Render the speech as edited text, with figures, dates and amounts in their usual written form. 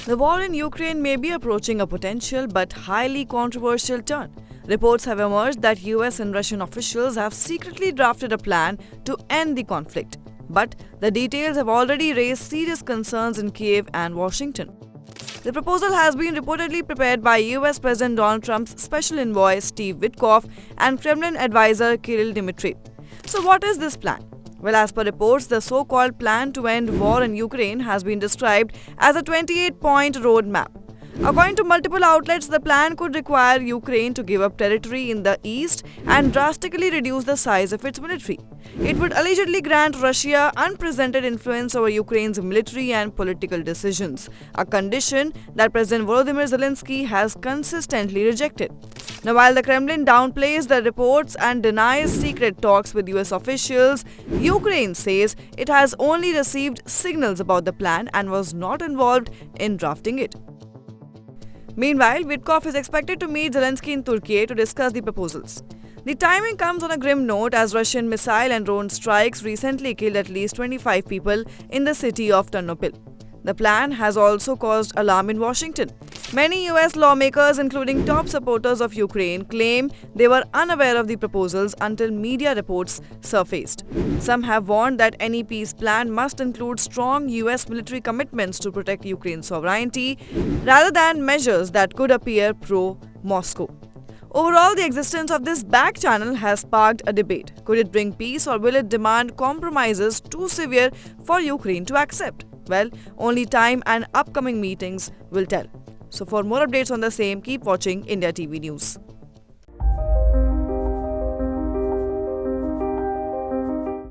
The war in Ukraine may be approaching a potential but highly controversial turn. Reports have emerged that US and Russian officials have secretly drafted a plan to end the conflict. But the details have already raised serious concerns in Kiev and Washington. The proposal has been reportedly prepared by US President Donald Trump's special envoy Steve Witkoff and Kremlin advisor Kirill Dmitriev. So, what is this plan? Well, as per reports, the so-called plan to end war in Ukraine has been described as a 28-point roadmap. According to multiple outlets, the plan could require Ukraine to give up territory in the east and drastically reduce the size of its military. It would allegedly grant Russia unprecedented influence over Ukraine's military and political decisions, a condition that President Volodymyr Zelensky has consistently rejected. Now, while the Kremlin downplays the reports and denies secret talks with US officials, Ukraine says it has only received signals about the plan and was not involved in drafting it. Meanwhile, Witkoff is expected to meet Zelensky in Turkey to discuss the proposals. The timing comes on a grim note as Russian missile and drone strikes recently killed at least 25 people in the city of Ternopil. The plan has also caused alarm in Washington. Many US lawmakers, including top supporters of Ukraine, claim they were unaware of the proposals until media reports surfaced. Some have warned that any peace plan must include strong US military commitments to protect Ukraine's sovereignty rather than measures that could appear pro-Moscow. Overall, the existence of this back channel has sparked a debate. Could it bring peace or will it demand compromises too severe for Ukraine to accept? Well, only time and upcoming meetings will tell. So for more updates on the same, keep watching India TV News.